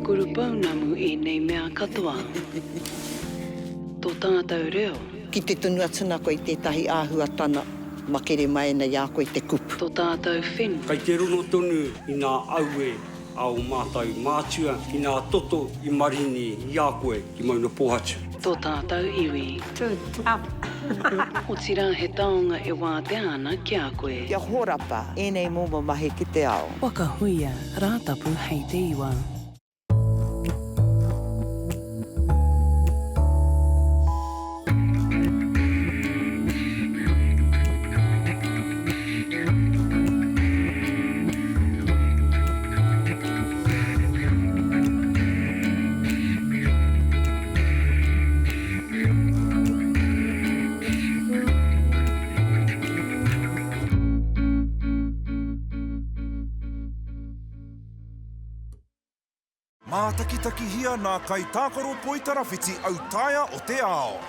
kuru paunamu I nei mea katoa. Tō tātou reo. Ki te tunu atuna koe I tētahi āhuatana, makere mai nei a koe te kupu. Tō tātou whenu. Kei te rono tonu I ngā aue ao mātou mātua, I ngā toto I marini I a koe ki mauna pohatu. Tō tātou iwi. O tira he taonga e wā te ana ki a koe. Kia horapa, enei momo mahi ki te ao. Wakahuia, rātapu hei te iwa. Mātakitaki hia nā kai tākaro poitarawhiti au taia o te ao.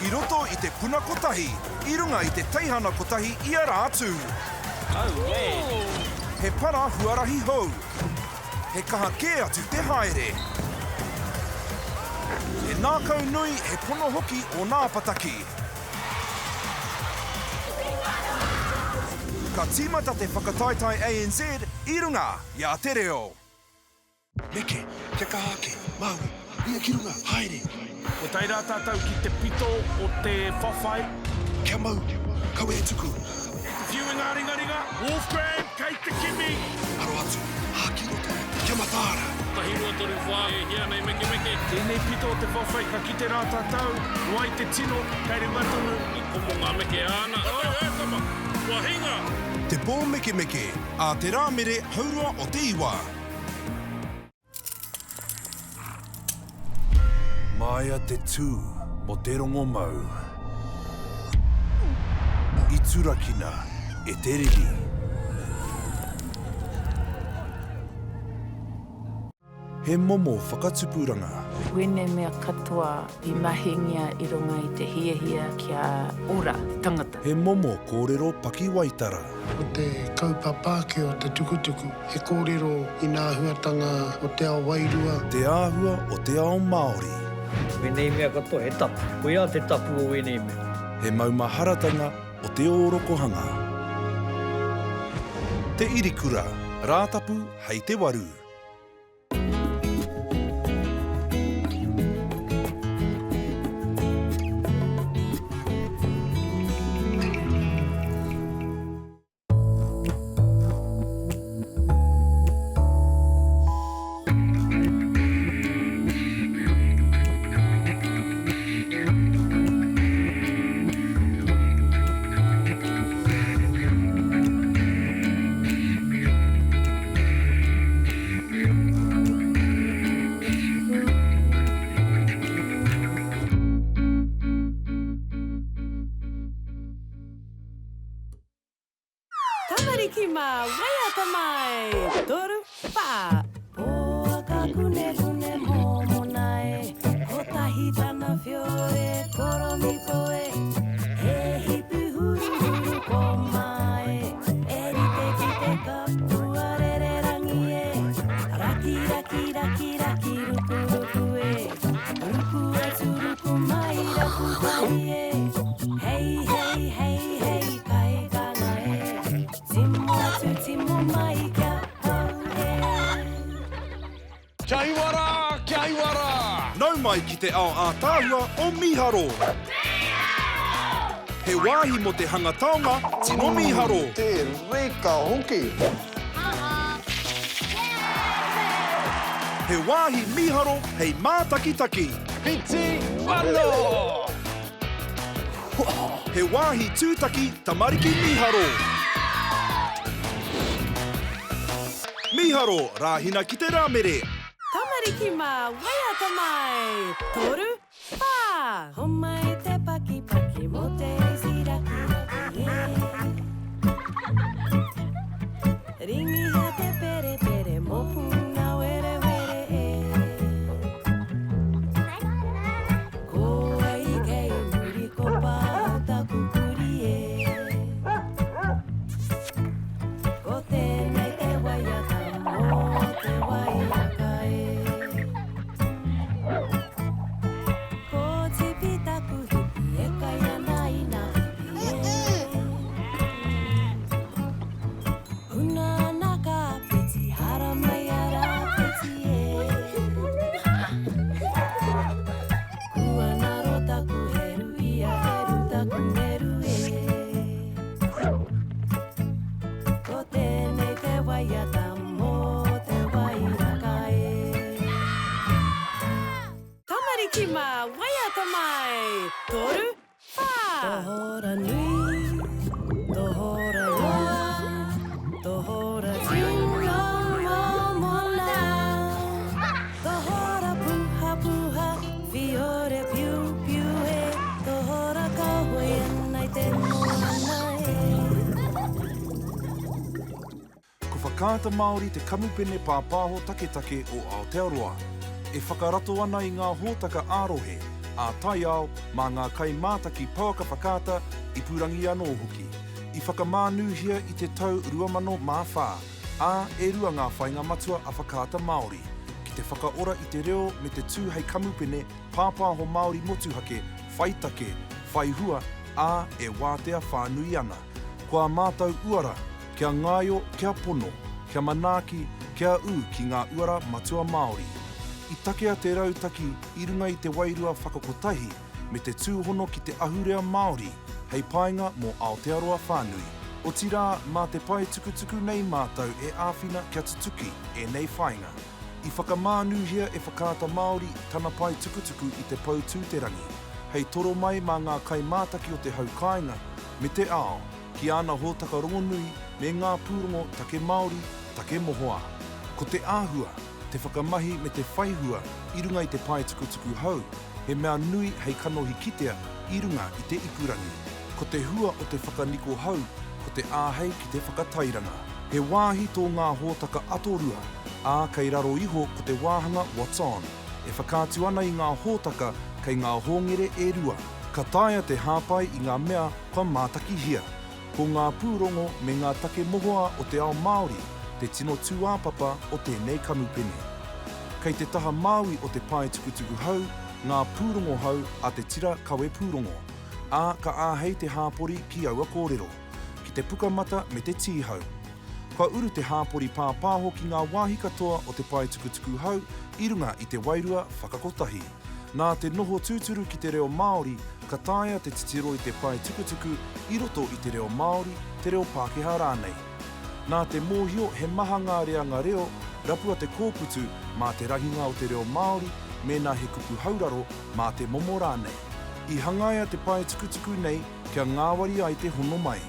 I roto I te puna kotahi, I runga I te teihana kotahi ia rātou. He para huarahi hou. He kaha kē atu te haere. He nākau nui he pono hoki o nā pataki. Ka tīmata te whakataitai ANZ I runga I Aotearoa. Meke, te kahake, Māori, ia ki runga, haere. O tai rā tātou ki te pito o te whawhai. Kia mau, kawe e tuku. Whiu ngā ringa, Wolfgang, kei te kimi. Aro atu, haki roto, kia mataara. Tahirua toru whae, hia nei meke. Tēnei pito o te whawhai, ka ki te rā tātou, wai te tino, kei re matunu, I komo ngā meke ana. Oi, tama, kua hinga. Te pō meke, a te rāmere haurua o te iwa. Maia te tū mo te rongo mau. I turakina e te riri. He momo whakatupuranga. Wene mea katoa I mahingia I runga I te hiahia kia ora tangata. He momo kōrero pakiwaitara. O te kaupapāke o te tukutuku, he kōrero I nā huatanga o te ao wairua. Te āhua o te ao Māori. Wenei mea katoa he tapu. Koia te tapu o wenei mea. He maumaharatanga o te orokohanga. Te irikura, rātapu hei te waru. Tamariki mā, waiata mai, toru pā. Poaka kune kune momonae, kotahi tana whiore, koromi koe, he hipu huru huru ko mai, erite ki te kapua rere rangi e, raki raki raki raki ruku ruku e, ruku atu ruku mai raku tahi e, hei hei hei hei kai kana e, timo atu timo mai kia hau e. Kia iwara, kia iwara! Nau mai ki te ao ātāhua o Miharo. He wāhi mo te hangataonga, tino Miharo. Te reka hoki. He wāhi Miharo hei mātakitaki. Piti wano! He wāhi tūtaki tamariki Miharo. Miharo, rāhina ki te rāmere. Tamariki mā, waiata mai, toru pā. Homai te paki paki mo te siraki raki e. Ringi hea te pere pere mo punga were were e. Koa I kei muri ko pā ta kukuri e. Ko tēnei te waiata mo te waiaka e. mai. Toru, wha. Tohora nui, tohora roa, tohora tingo momona. Tohora puha puha, fiore piu piu e. Tohora kahoe nai te moana e. Whakaata Māori te kamupene pāpāho take o Aotearoa. E whakarato ana i ngā hōtaka ārohe, a tai ao mā ngā kai mātaki pauaka whakaata i purangi anō hoki. I whakamānuhia i te tau 2004, a e rua ngā whainga matua a whakaata Māori. Ki te whakaora i te reo me te tū hei kamupene pāpāho Māori motuhake, whaitake, whaihua, a e wātea whānui ana. Kua mātou uara, kia ngāio, kia pono, kia manaaki, kia ki ngā uara matua Māori. I takea te rautaki i runga i te wairua whakakotahi me te tūhono ki te ahurea Māori, hei painga mō Aotearoa whānui. O tira mā te pai tukutuku nei mātou e āwhina kia tutuki e nei whainga. I whakamānuhia e whakaata Māori tana pai tukutuku i te pau tūterangi. Hei toro mai mā ngā kai mātaki o te haukainga me te ao, ki ana hōtaka rongonui me ngā pūrongo take Māori, take mohoa. Ko te āhua, te whakamahi me te whaihua i runga i te pai tukutuku hau, he mea nui hei kanohi kitea i runga i te ikurangi. Ko te hua o te whakaniko hau, ko te āhei ki te whakatairanga. He wāhi tō ngā hōtaka atorua, ā kei raro iho ko te wāhanga what's on. E whakātu ana i ngā hōtaka kei ngā hōngere e rua. Ka taia te hāpai i ngā mea kua mātaki hia. Ko ngā pūrongo me ngā take mohoa o te ao Māori, te tino tūāpapa o tēnei kamupene. Kei te taha Māui o te pai tukutuku hau, ngā pūrongo hau a te tira kawe pūrongo, a ka āhei te hāpori ki aua kōrero, ki te pukamata me te tīhau. Ka uru te hāpori pāpāho ki ngā wāhi katoa o te pai tukutuku hau, i runga i te wairua whakakotahi. Nā te noho tūturu ki te reo Māori, ka taia te titiro i te pai tukutuku i roto i te reo Māori, te reo Pākehā rānei. Nā te mōhio he maha ngā reanga reo, rapua te kōputu mā te rahinga o te reo Māori, me nā he kupu hauraro mā te momo rānei. I hangaia te pai tukutuku nei kia ngāwari ai te hono mai.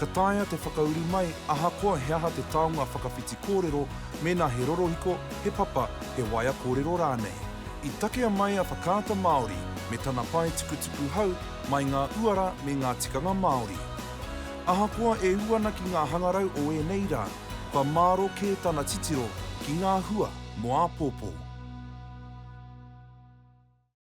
Ka taia te whakauru mai aha koa he aha te taonga whakawhiti kōrero, me nā he rorohiko, he papa, he waia kōrero rānei. I takea mai a whakaata Māori me tana pai tukutuku hau mai ngā uara me ngā tikanga Māori. Ahakoa e uana ki ngā hangarau o e nei rā, kua māro kē tana titiro ki ngā hua mo a pōpō.